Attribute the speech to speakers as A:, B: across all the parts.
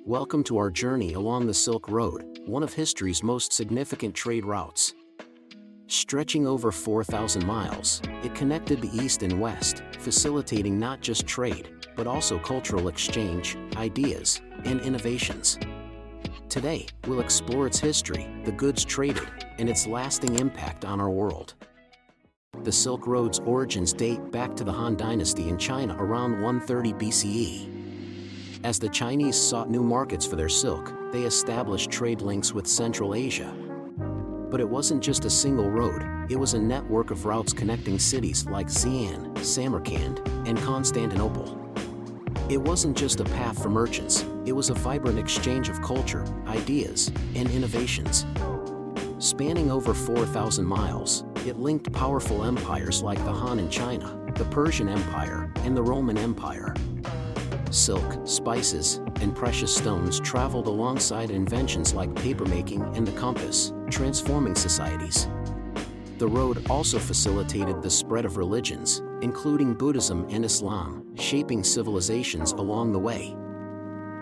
A: Welcome to our journey along the Silk Road, one of history's most significant trade routes. Stretching over 4,000 miles, it connected the East and West, facilitating not just trade, but also cultural exchange, ideas, and innovations. Today, we'll explore its history, the goods traded, and its lasting impact on our world. The Silk Road's origins date back to the Han Dynasty in China around 130 BCE. As the Chinese sought new markets for their silk, they established trade links with Central Asia. But it wasn't just a single road, it was a network of routes connecting cities like Xi'an, Samarkand, and Constantinople. It wasn't just a path for merchants, it was a vibrant exchange of culture, ideas, and innovations. Spanning over 4,000 miles, it linked powerful empires like the Han in China, the Persian Empire, and the Roman Empire. Silk, spices, and precious stones traveled alongside inventions like papermaking and the compass, transforming societies. The road also facilitated the spread of religions, including Buddhism and Islam, shaping civilizations along the way.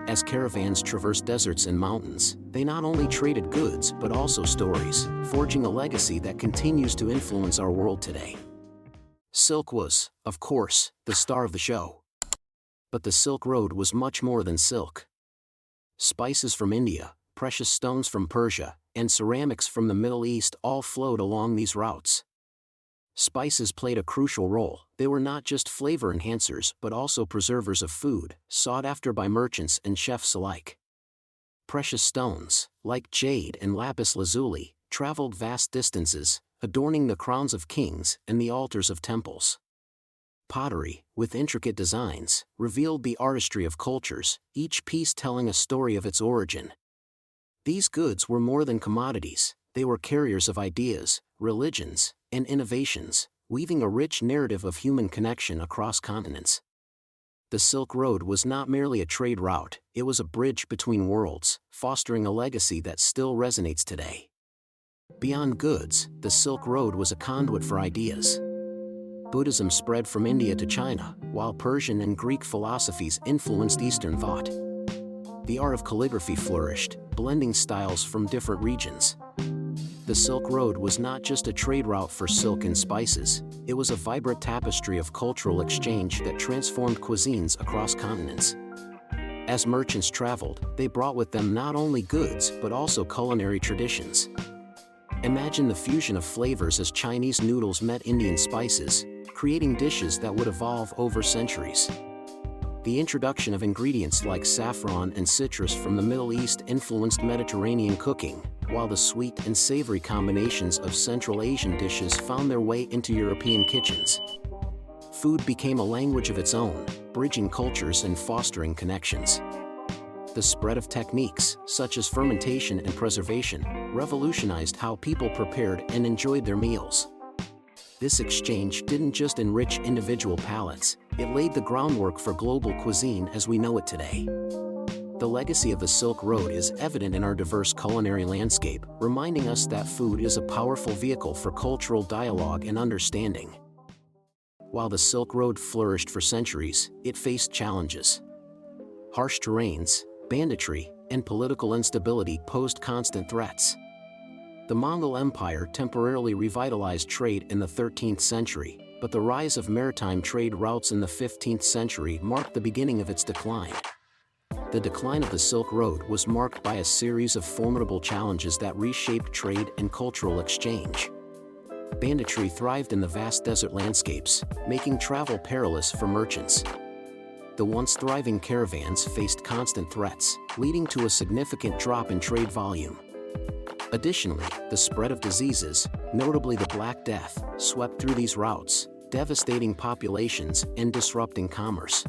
A: As caravans traversed deserts and mountains, they not only traded goods but also stories, forging a legacy that continues to influence our world today. Silk was, of course, the star of the show. But the Silk Road was much more than silk. Spices from India, precious stones from Persia, and ceramics from the Middle East all flowed along these routes. Spices played a crucial role. They were not just flavor enhancers but also preservers of food, sought after by merchants and chefs alike. Precious stones, like jade and lapis lazuli, traveled vast distances, adorning the crowns of kings and the altars of temples. Pottery, with intricate designs, revealed the artistry of cultures, each piece telling a story of its origin. These goods were more than commodities, they were carriers of ideas, religions, and innovations, weaving a rich narrative of human connection across continents. The Silk Road was not merely a trade route, it was a bridge between worlds, fostering a legacy that still resonates today. Beyond goods, the Silk Road was a conduit for ideas. Buddhism spread from India to China, while Persian and Greek philosophies influenced Eastern thought. The art of calligraphy flourished, blending styles from different regions. The Silk Road was not just a trade route for silk and spices, it was a vibrant tapestry of cultural exchange that transformed cuisines across continents. As merchants traveled, they brought with them not only goods but also culinary traditions. Imagine the fusion of flavors as Chinese noodles met Indian spices, creating dishes that would evolve over centuries. The introduction of ingredients like saffron and citrus from the Middle East influenced Mediterranean cooking, while the sweet and savory combinations of Central Asian dishes found their way into European kitchens. Food became a language of its own, bridging cultures and fostering connections. The spread of techniques, such as fermentation and preservation, revolutionized how people prepared and enjoyed their meals. This exchange didn't just enrich individual palates, it laid the groundwork for global cuisine as we know it today. The legacy of the Silk Road is evident in our diverse culinary landscape, reminding us that food is a powerful vehicle for cultural dialogue and understanding. While the Silk Road flourished for centuries, it faced challenges. Harsh terrains, banditry, and political instability posed constant threats. The Mongol Empire temporarily revitalized trade in the 13th century, but the rise of maritime trade routes in the 15th century marked the beginning of its decline. The decline of the Silk Road was marked by a series of formidable challenges that reshaped trade and cultural exchange. Banditry thrived in the vast desert landscapes, making travel perilous for merchants. The once thriving caravans faced constant threats, leading to a significant drop in trade volume. Additionally, the spread of diseases, notably the Black Death, swept through these routes, devastating populations and disrupting commerce.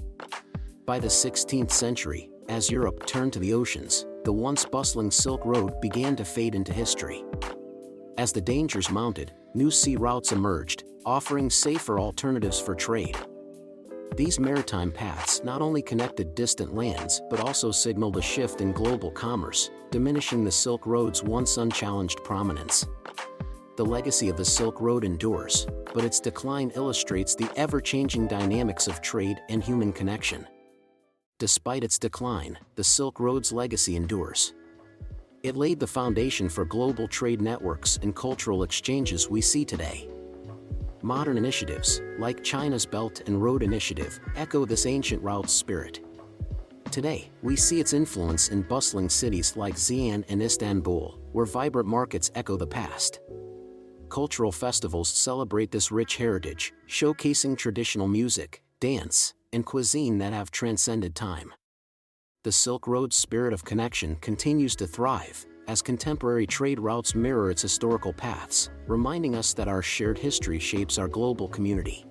A: By the 16th century, as Europe turned to the oceans, the once bustling Silk Road began to fade into history. As the dangers mounted, new sea routes emerged, offering safer alternatives for trade. These maritime paths not only connected distant lands but also signaled a shift in global commerce, diminishing the Silk Road's once unchallenged prominence. The legacy of the Silk Road endures, but its decline illustrates the ever-changing dynamics of trade and human connection. Despite its decline, the Silk Road's legacy endures. It laid the foundation for global trade networks and cultural exchanges we see today. Modern initiatives, like China's Belt and Road Initiative, echo this ancient route's spirit. Today, we see its influence in bustling cities like Xi'an and Istanbul, where vibrant markets echo the past. Cultural festivals celebrate this rich heritage, showcasing traditional music, dance, and cuisine that have transcended time. The Silk Road's spirit of connection continues to thrive, as contemporary trade routes mirror its historical paths, reminding us that our shared history shapes our global community.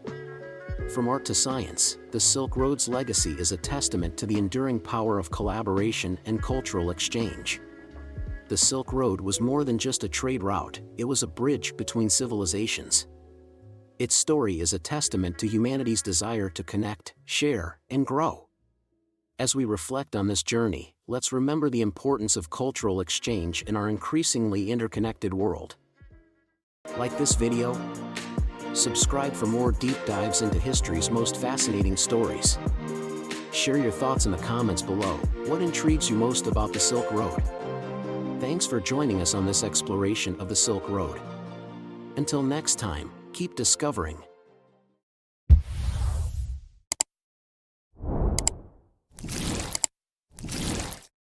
A: From art to science, the Silk Road's legacy is a testament to the enduring power of collaboration and cultural exchange. The Silk Road was more than just a trade route, it was a bridge between civilizations. Its story is a testament to humanity's desire to connect, share, and grow. As we reflect on this journey, let's remember the importance of cultural exchange in our increasingly interconnected world. Like this video? Subscribe for more deep dives into history's most fascinating stories. Share your thoughts in the comments below. What intrigues you most about the Silk Road? Thanks for joining us on this exploration of the Silk Road. Until next time, keep discovering,